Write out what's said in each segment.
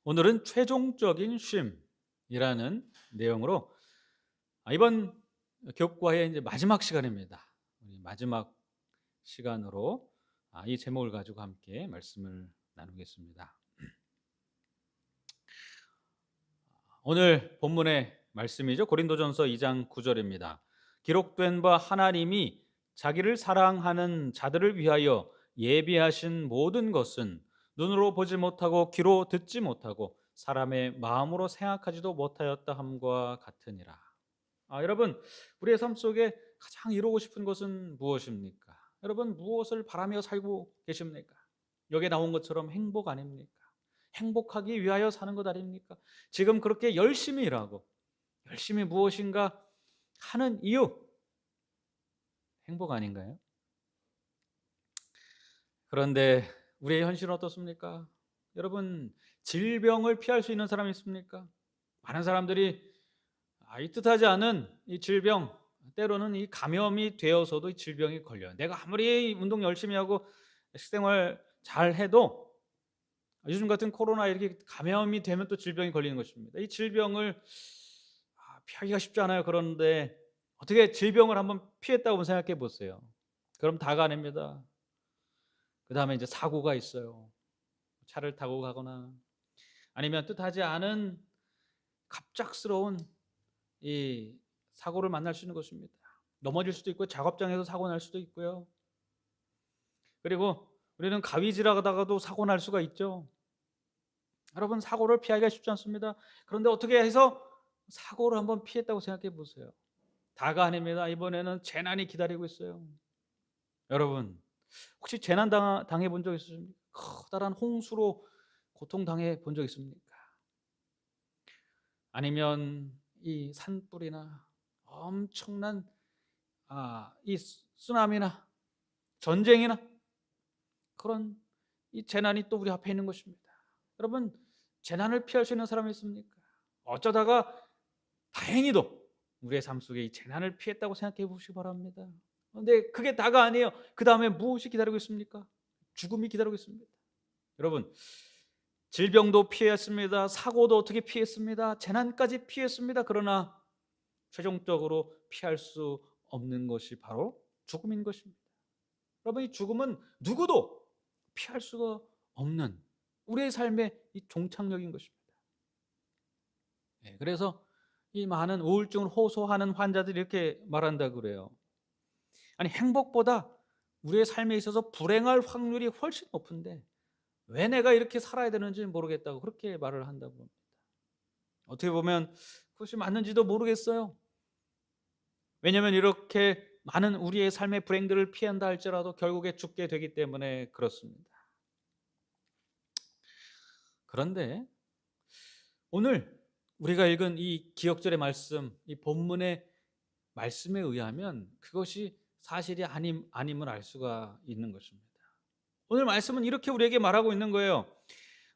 오늘은 최종적인 쉼이라는 내용으로 이번 교과의 이제 마지막 시간입니다. 우리 마지막 시간으로 이 제목을 가지고 함께 말씀을 나누겠습니다. 오늘 본문의 말씀이죠. 고린도전서 2장 9절입니다. 기록된 바 하나님이 자기를 사랑하는 자들을 위하여 예비하신 모든 것은 눈으로 보지 못하고 귀로 듣지 못하고 사람의 마음으로 생각하지도 못하였다 함과 같으니라. 여러분, 우리의 삶 속에 가장 이루고 싶은 것은 무엇입니까? 여러분, 무엇을 바라며 살고 계십니까? 여기에 나온 것처럼 행복 아닙니까? 행복하기 위하여 사는 것 아닙니까? 지금 그렇게 열심히 일하고 열심히 무엇인가 하는 이유, 행복 아닌가요? 그런데 우리의 현실은 어떻습니까? 여러분, 질병을 피할 수 있는 사람이 있습니까? 많은 사람들이 이 뜻하지 않은 이 질병, 때로는 이 감염이 되어서도 이 질병이 걸려요. 내가 아무리 운동 열심히 하고 식생활 잘 해도 요즘 같은 코로나 이렇게 감염이 되면 또 질병이 걸리는 것입니다. 이 질병을 피하기가 쉽지 않아요. 그런데 어떻게 질병을 한번 피했다고 생각해 보세요. 그럼 다가 아닙니다. 그다음에 이제 사고가 있어요. 차를 타고 가거나 아니면 뜻하지 않은 갑작스러운 이 사고를 만날 수 있는 것입니다. 넘어질 수도 있고 작업장에서 사고 날 수도 있고요. 그리고 우리는 가위 지나가다가도 사고 날 수가 있죠. 여러분, 사고를 피하기가 쉽지 않습니다. 그런데 어떻게 해서 사고를 한번 피했다고 생각해 보세요. 다가 아닙니다. 이번에는 재난이 기다리고 있어요. 여러분, 혹시 재난 당해 본 적 있으십니까? 커다란 홍수로 고통당해 본 적 있습니까? 아니면 이 산불이나 엄청난 이 쓰나미나 전쟁이나 그런 이 재난이 또 우리 앞에 있는 것입니다. 여러분, 재난을 피할 수 있는 사람이 있습니까? 어쩌다가 다행히도 우리의 삶 속에 이 재난을 피했다고 생각해 보시기 바랍니다. 그런데 그게 다가 아니에요. 그 다음에 무엇이 기다리고 있습니까? 죽음이 기다리고 있습니다. 여러분, 질병도 피했습니다. 사고도 어떻게 피했습니다. 재난까지 피했습니다. 그러나 최종적으로 피할 수 없는 것이 바로 죽음인 것입니다. 여러분, 이 죽음은 누구도 피할 수가 없는 우리의 삶의 이 종착역인 것입니다. 그래서 이 많은 우울증을 호소하는 환자들이 이렇게 말한다 그래요. 아니, 행복보다 우리의 삶에 있어서 불행할 확률이 훨씬 높은데 왜 내가 이렇게 살아야 되는지 모르겠다고 그렇게 말을 한다고 합니다. 어떻게 보면 그것이 맞는지도 모르겠어요. 왜냐하면 이렇게 많은 우리의 삶의 불행들을 피한다 할지라도 결국에 죽게 되기 때문에 그렇습니다. 그런데 오늘 우리가 읽은 이 기억절의 말씀, 이 본문의 말씀에 의하면 그것이 사실이 아님을 알 수가 있는 것입니다. 오늘 말씀은 이렇게 우리에게 말하고 있는 거예요.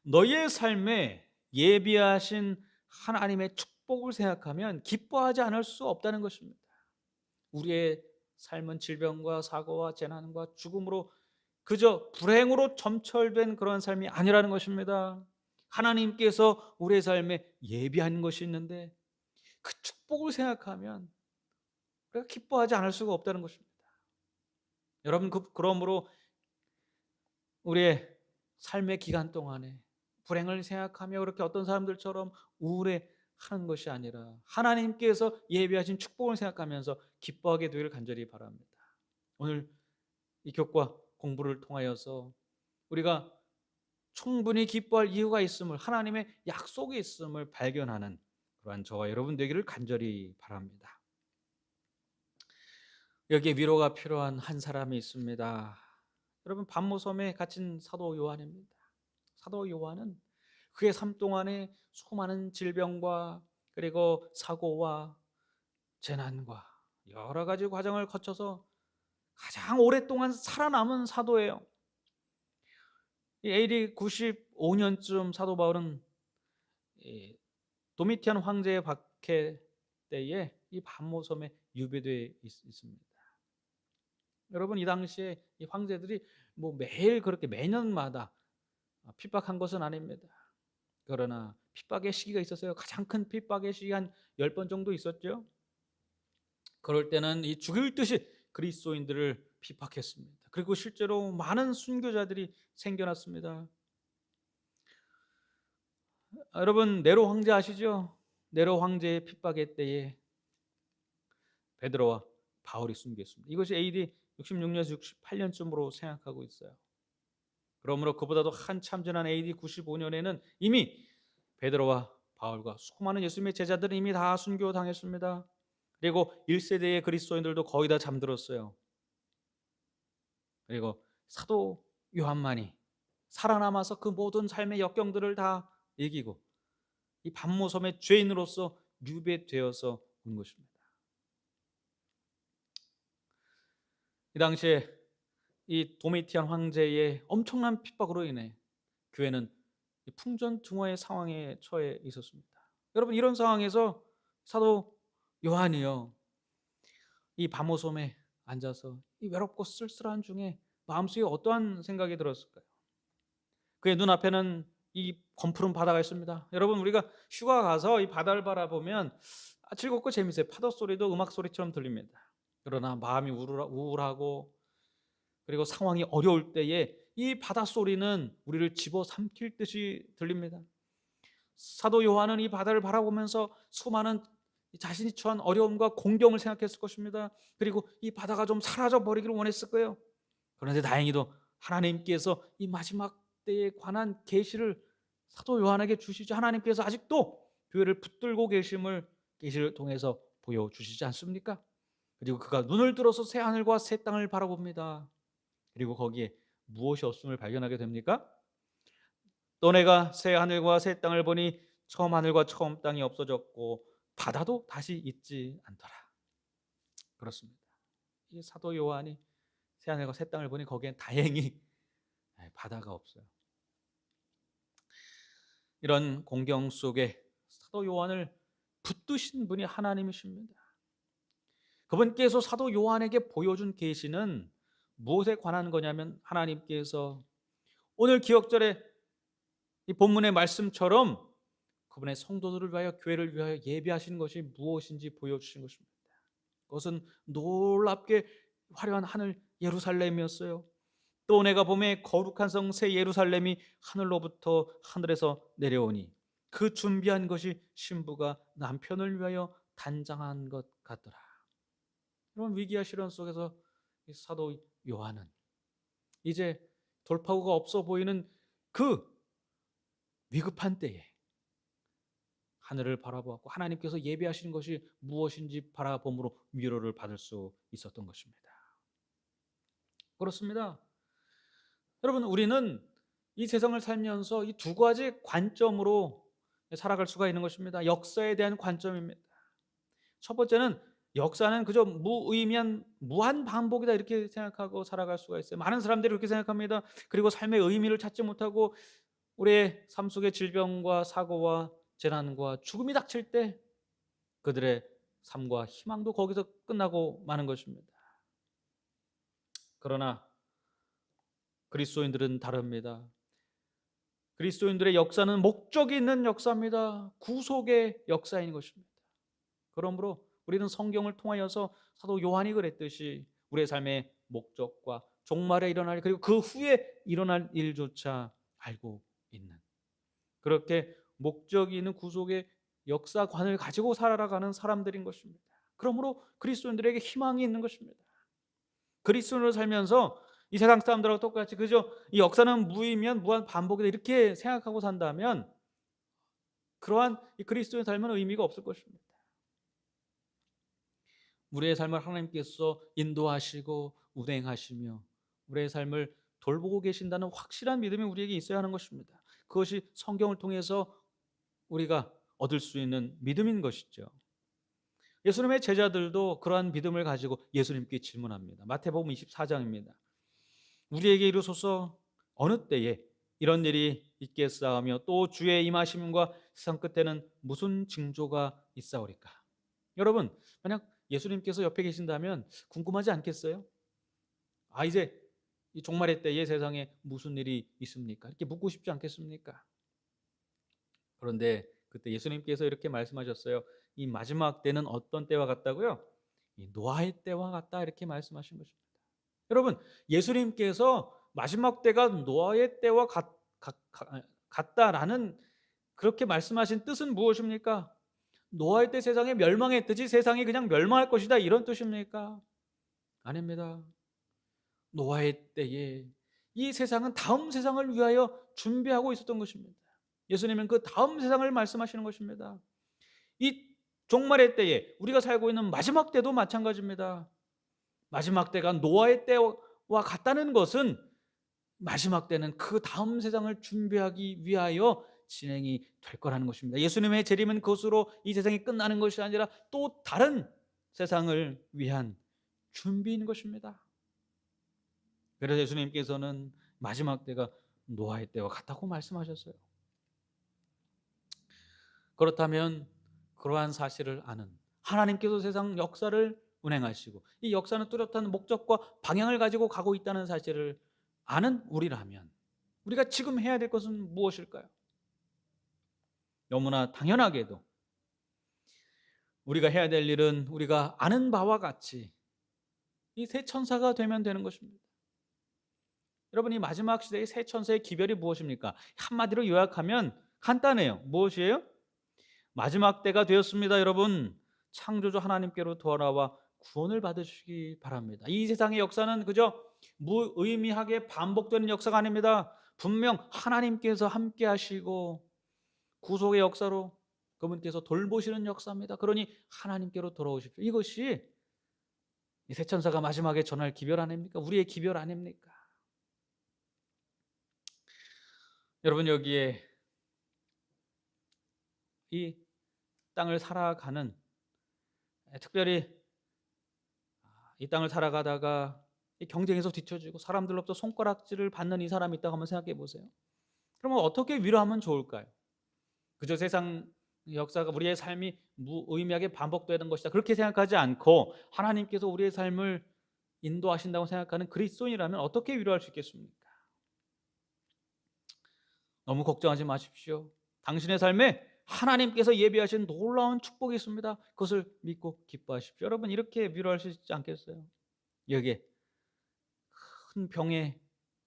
너희의 삶에 예비하신 하나님의 축복을 생각하면 기뻐하지 않을 수 없다는 것입니다. 우리의 삶은 질병과 사고와 재난과 죽음으로 그저 불행으로 점철된 그런 삶이 아니라는 것입니다. 하나님께서 우리의 삶에 예비한 것이 있는데 그 축복을 생각하면 우리가 기뻐하지 않을 수가 없다는 것입니다. 여러분, 그러므로 우리의 삶의 기간 동안에 불행을 생각하며 그렇게 어떤 사람들처럼 우울해하는 것이 아니라 하나님께서 예비하신 축복을 생각하면서 기뻐하게 되기를 간절히 바랍니다. 오늘 이 교과 공부를 통하여서 우리가 충분히 기뻐할 이유가 있음을, 하나님의 약속이 있음을 발견하는 그러한 저와 여러분 되기를 간절히 바랍니다. 여기에 위로가 필요한 한 사람이 있습니다. 여러분, 반모섬에 갇힌 사도 요한입니다. 사도 요한은 그의 삶 동안에 수많은 질병과 그리고 사고와 재난과 여러 가지 과정을 거쳐서 가장 오랫동안 살아남은 사도예요. 이 AD 95년쯤 사도 바울은 이 도미티안 황제의 박해 때에 이 반모섬에 유배되어 있습니다. 여러분, 이 당시에 이 황제들이 뭐 매일 그렇게 매년마다 핍박한 것은 아닙니다. 그러나 핍박의 시기가 있었어요. 가장 큰 핍박의 시기 한 10번 정도 있었죠. 그럴 때는 이 죽일 듯이 그리스도인들을 핍박했습니다. 그리고 실제로 많은 순교자들이 생겨났습니다. 여러분 네로 황제 아시죠? 네로 황제의 핍박의 때에 베드로와 바울이 순교했습니다. 이것이 AD 66년에서 68년쯤으로 생각하고 있어요. 그러므로 그보다도 한참 지난 AD 95년에는 이미 베드로와 바울과 수많은 예수님의 제자들은 이미 다 순교당했습니다. 그리고 1세대의 그리스도인들도 거의 다 잠들었어요. 그리고 사도 요한만이 살아남아서 그 모든 삶의 역경들을 다 이기고 이 반모섬의 죄인으로서 유배되어서 온 것입니다. 이 당시에 이 도미티안 황제의 엄청난 핍박으로 인해 교회는 풍전등화의 상황에 처해 있었습니다. 여러분 이런 상황에서 사도 요한이요 이 밤오섬에 앉아서 이 외롭고 쓸쓸한 중에 마음속에 어떠한 생각이 들었을까요? 그의 눈앞에는 이 검푸른 바다가 있습니다. 여러분 우리가 휴가 가서 이 바다를 바라보면 즐겁고 재밌어요. 파도 소리도 음악 소리처럼 들립니다. 그러나 마음이 우울하고 그리고 상황이 어려울 때에 이 바다 소리는 우리를 집어삼킬 듯이 들립니다. 사도 요한은 이 바다를 바라보면서 수많은 자신이 처한 어려움과 공경을 생각했을 것입니다. 그리고 이 바다가 좀 사라져 버리기를 원했을 거예요. 그런데 다행히도 하나님께서 이 마지막 때에 관한 계시를 사도 요한에게 주시죠. 하나님께서 아직도 교회를 붙들고 계심을 계시를 통해서 보여주시지 않습니까? 그리고 그가 눈을 들어서 새 하늘과 새 땅을 바라봅니다. 그리고 거기에 무엇이 없음을 발견하게 됩니까? 또 내가 새 하늘과 새 땅을 보니 처음 하늘과 처음 땅이 없어졌고 바다도 다시 있지 않더라. 그렇습니다. 이 사도 요한이 새 하늘과 새 땅을 보니 거기엔 다행히 바다가 없어요. 이런 공경 속에 사도 요한을 붙드신 분이 하나님이십니다. 그분께서 사도 요한에게 보여준 계시는 무엇에 관한 거냐면 하나님께서 오늘 기억절에 이 본문의 말씀처럼 그분의 성도들을 위하여 교회를 위하여 예비하시는 것이 무엇인지 보여주신 것입니다. 그것은 놀랍게 화려한 하늘 예루살렘이었어요. 또 내가 봄에 거룩한 성 새 예루살렘이 하늘로부터 하늘에서 내려오니 그 준비한 것이 신부가 남편을 위하여 단장한 것 같더라. 이런 위기와 시련 속에서 사도 요한은 이제 돌파구가 없어 보이는 그 위급한 때에 하늘을 바라보았고 하나님께서 예비하신 것이 무엇인지 바라봄으로 위로를 받을 수 있었던 것입니다. 그렇습니다. 여러분 우리는 이 세상을 살면서 이 두 가지 관점으로 살아갈 수가 있는 것입니다. 역사에 대한 관점입니다. 첫 번째는 역사는 그저 무의미한 무한 반복이다 이렇게 생각하고 살아갈 수가 있어요. 많은 사람들이 그렇게 생각합니다. 그리고 삶의 의미를 찾지 못하고 우리의 삶 속에 질병과 사고와 재난과 죽음이 닥칠 때 그들의 삶과 희망도 거기서 끝나고 마는 것입니다. 그러나 그리스도인들은 다릅니다. 그리스도인들의 역사는 목적이 있는 역사입니다. 구속의 역사인 것입니다. 그러므로 우리는 성경을 통하여서 사도 요한이 그랬듯이 우리의 삶의 목적과 종말에 일어날 그리고 그 후에 일어날 일조차 알고 있는 그렇게 목적이 있는 구속의 역사관을 가지고 살아가는 사람들인 것입니다. 그러므로 그리스도인들에게 희망이 있는 것입니다. 그리스도인으로 살면서 이 세상 사람들하고 똑같이 그저 이 역사는 무의미한 무한 반복이다 이렇게 생각하고 산다면 그러한 이 그리스도의 삶은 의미가 없을 것입니다. 우리의 삶을 하나님께서 인도하시고 운행하시며 우리의 삶을 돌보고 계신다는 확실한 믿음이 우리에게 있어야 하는 것입니다. 그것이 성경을 통해서 우리가 얻을 수 있는 믿음인 것이죠. 예수님의 제자들도 그러한 믿음을 가지고 예수님께 질문합니다. 마태복음 24장입니다. 우리에게 이르소서 어느 때에 이런 일이 있겠사하며 또 주의 임하심과 세상 끝에는 무슨 징조가 있사오리까? 여러분 만약 예수님께서 옆에 계신다면 궁금하지 않겠어요? 이제 이 종말의 때에 세상에 무슨 일이 있습니까? 이렇게 묻고 싶지 않겠습니까? 그런데 그때 예수님께서 이렇게 말씀하셨어요. 이 마지막 때는 어떤 때와 같다고요? 이 노아의 때와 같다 이렇게 말씀하신 것입니다. 여러분, 예수님께서 마지막 때가 노아의 때와 같다라는 그렇게 말씀하신 뜻은 무엇입니까? 노아의 때 세상이 멸망했듯이 세상이 그냥 멸망할 것이다 이런 뜻입니까? 아닙니다. 노아의 때에 이 세상은 다음 세상을 위하여 준비하고 있었던 것입니다. 예수님은 그 다음 세상을 말씀하시는 것입니다. 이 종말의 때에 우리가 살고 있는 마지막 때도 마찬가지입니다. 마지막 때가 노아의 때와 같다는 것은 마지막 때는 그 다음 세상을 준비하기 위하여 진행이 될 거라는 것입니다. 예수님의 재림은 그것으로 이 세상이 끝나는 것이 아니라 또 다른 세상을 위한 준비인 것입니다. 그래서 예수님께서는 마지막 때가 노아의 때와 같다고 말씀하셨어요. 그렇다면 그러한 사실을 아는 하나님께서 세상 역사를 운행하시고 이 역사는 뚜렷한 목적과 방향을 가지고 가고 있다는 사실을 아는 우리라면 우리가 지금 해야 될 것은 무엇일까요? 너무나 당연하게도 우리가 해야 될 일은 우리가 아는 바와 같이 이 새 천사가 되면 되는 것입니다. 여러분, 이 마지막 시대의 새 천사의 기별이 무엇입니까? 한마디로 요약하면 간단해요. 무엇이에요? 마지막 때가 되었습니다. 여러분, 창조주 하나님께로 돌아와 구원을 받으시기 바랍니다. 이 세상의 역사는 그저 무의미하게 반복되는 역사가 아닙니다. 분명 하나님께서 함께 하시고 구속의 역사로 그분께서 돌보시는 역사입니다. 그러니 하나님께로 돌아오십시오. 이것이 이 새 천사가 마지막에 전할 기별 아닙니까? 우리의 기별 아닙니까? 여러분, 여기에 이 땅을 살아가는, 특별히 이 땅을 살아가다가 이 경쟁에서 뒤처지고 사람들로부터 손가락질을 받는 이 사람이 있다고 한번 생각해 보세요. 그러면 어떻게 위로하면 좋을까요? 그저 세상 역사가 우리의 삶이 무의미하게 반복되는 것이다 그렇게 생각하지 않고 하나님께서 우리의 삶을 인도하신다고 생각하는 그리스도인이라면 어떻게 위로할 수 있겠습니까? 너무 걱정하지 마십시오. 당신의 삶에 하나님께서 예비하신 놀라운 축복이 있습니다. 그것을 믿고 기뻐하십시오. 여러분, 이렇게 위로할 수 있지 않겠어요? 여기에 큰 병에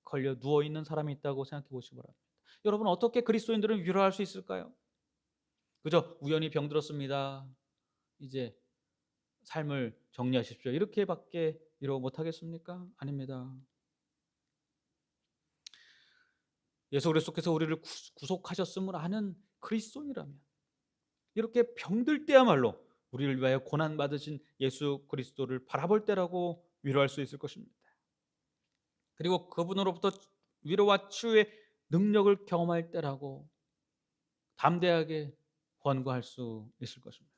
걸려 누워있는 사람이 있다고 생각해 보시기 바랍니다. 여러분, 어떻게 그리스도인들은 위로할 수 있을까요? 그저 우연히 병들었습니다, 이제 삶을 정리하십시오, 이렇게밖에 위로 못하겠습니까? 아닙니다. 예수 그리스도께서 우리를 구속하셨음을 아는 그리스도인이라면 이렇게 병들 때야말로 우리를 위하여 고난받으신 예수 그리스도를 바라볼 때라고 위로할 수 있을 것입니다. 그리고 그분으로부터 위로와 치유의 능력을 경험할 때라고 담대하게 권고할 수 있을 것입니다.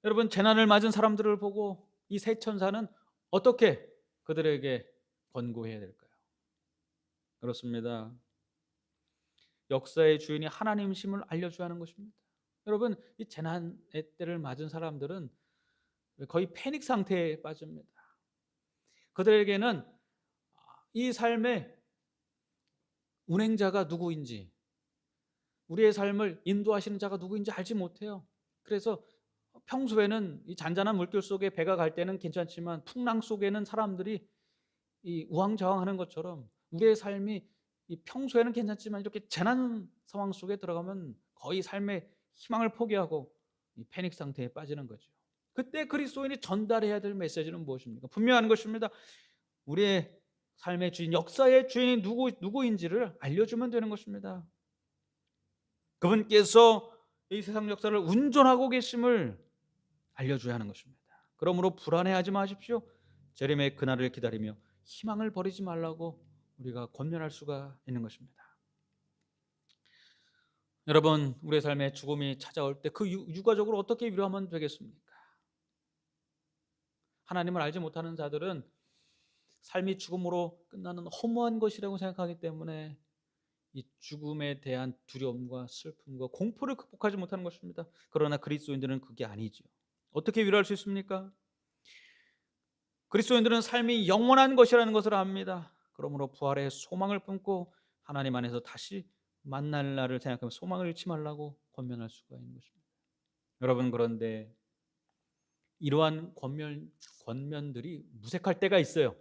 여러분, 재난을 맞은 사람들을 보고 이 새 천사는 어떻게 그들에게 권고해야 될까요? 그렇습니다. 역사의 주인이 하나님이심을 알려줘야 하는 것입니다. 여러분, 이 재난의 때를 맞은 사람들은 거의 패닉 상태에 빠집니다. 그들에게는 이 삶의 운행자가 누구인지, 우리의 삶을 인도하시는 자가 누구인지 알지 못해요. 그래서 평소에는 이 잔잔한 물결 속에 배가 갈 때는 괜찮지만 풍랑 속에는 사람들이 이 우왕좌왕하는 것처럼 우리의 삶이 이 평소에는 괜찮지만 이렇게 재난 상황 속에 들어가면 거의 삶의 희망을 포기하고 이 패닉 상태에 빠지는 거죠. 그때 그리스도인이 전달해야 될 메시지는 무엇입니까? 분명한 것입니다. 우리의 삶의 주인, 역사의 주인이 누구인지를 알려주면 되는 것입니다. 그분께서 이 세상 역사를 운전하고 계심을 알려줘야 하는 것입니다. 그러므로 불안해하지 마십시오. 재림의 그날을 기다리며 희망을 버리지 말라고 우리가 권면할 수가 있는 것입니다. 여러분, 우리의 삶에 죽음이 찾아올 때 그 유가족을 어떻게 위로하면 되겠습니까? 하나님을 알지 못하는 자들은 삶이 죽음으로 끝나는 허무한 것이라고 생각하기 때문에 이 죽음에 대한 두려움과 슬픔과 공포를 극복하지 못하는 것입니다. 그러나 그리스도인들은 그게 아니죠. 어떻게 위로할 수 있습니까? 그리스도인들은 삶이 영원한 것이라는 것을 압니다. 그러므로 부활의 소망을 품고 하나님 안에서 다시 만날 날을 생각하면 소망을 잃지 말라고 권면할 수가 있는 것입니다. 여러분, 그런데 이러한 권면들이 무색할 때가 있어요.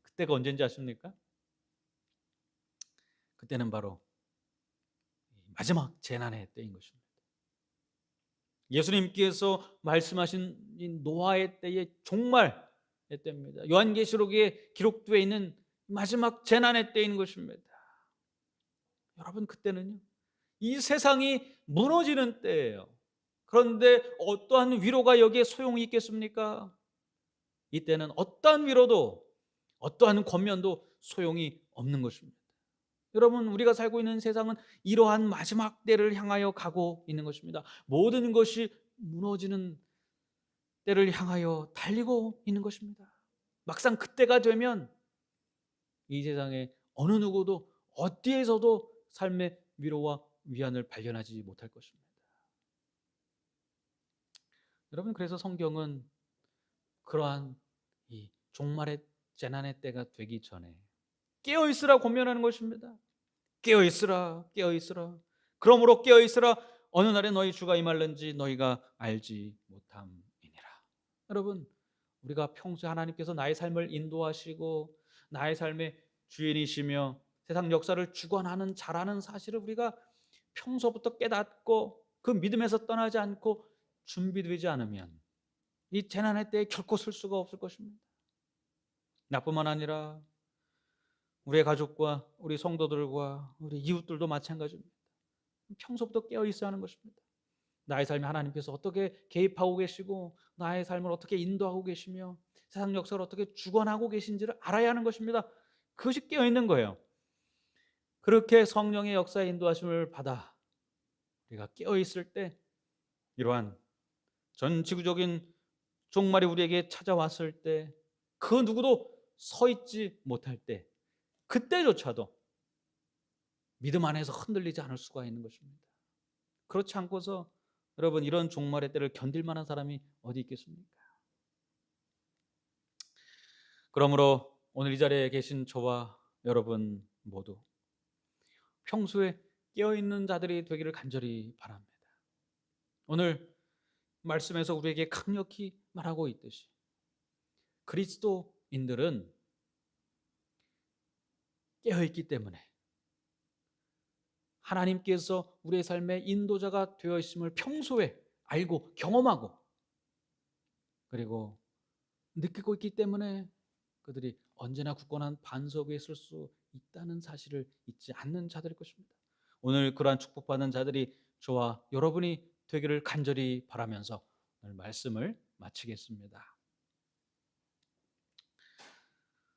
그때가 언제인지 아십니까? 그때는 바로 마지막 재난의 때인 것입니다. 예수님께서 말씀하신 이 노아의 때의 종말의 때입니다. 요한계시록에 기록되어 있는 마지막 재난의 때인 것입니다. 여러분, 그때는요, 이 세상이 무너지는 때예요. 그런데 어떠한 위로가 여기에 소용이 있겠습니까? 이때는 어떠한 위로도 어떠한 권면도 소용이 없는 것입니다. 여러분, 우리가 살고 있는 세상은 이러한 마지막 때를 향하여 가고 있는 것입니다. 모든 것이 무너지는 때를 향하여 달리고 있는 것입니다. 막상 그때가 되면 이 세상에 어느 누구도 어디에서도 삶의 위로와 위안을 발견하지 못할 것입니다. 여러분, 그래서 성경은 그러한 이 종말의 재난의 때가 되기 전에 깨어 있으라 권면하는 것입니다. 깨어 있으라, 깨어 있으라. 그러므로 깨어 있으라. 어느 날에 너희 주가 임할는지 너희가 알지 못함이니라. 여러분, 우리가 평소에 하나님께서 나의 삶을 인도하시고 나의 삶의 주인이시며 세상 역사를 주관하는 자라는 사실을 우리가 평소부터 깨닫고 그 믿음에서 떠나지 않고 준비되지 않으면 이 재난의 때에 결코 설 수가 없을 것입니다. 나뿐만 아니라 우리의 가족과 우리 성도들과 우리 이웃들도 마찬가지입니다. 평소부터 깨어 있어야 하는 것입니다. 나의 삶에 하나님께서 어떻게 개입하고 계시고 나의 삶을 어떻게 인도하고 계시며 세상 역사를 어떻게 주관하고 계신지를 알아야 하는 것입니다. 그것이 깨어 있는 거예요. 그렇게 성령의 역사의 인도하심을 받아 우리가 깨어 있을 때 이러한 전 지구적인 종말이 우리에게 찾아왔을 때 그 누구도 서 있지 못할 때 그때조차도 믿음 안에서 흔들리지 않을 수가 있는 것입니다. 그렇지 않고서 여러분, 이런 종말의 때를 견딜 만한 사람이 어디 있겠습니까? 그러므로 오늘 이 자리에 계신 저와 여러분 모두 평소에 깨어있는 자들이 되기를 간절히 바랍니다. 오늘 말씀에서 우리에게 강력히 말하고 있듯이 그리스도인들은 깨어있기 때문에 하나님께서 우리의 삶의 인도자가 되어 있음을 평소에 알고 경험하고 그리고 느끼고 있기 때문에 그들이 언제나 굳건한 반석 위에 설 수 있다는 사실을 잊지 않는 자들일 것입니다. 오늘 그러한 축복받는 자들이 저와 여러분이 되기를 간절히 바라면서 오늘 말씀을 마치겠습니다.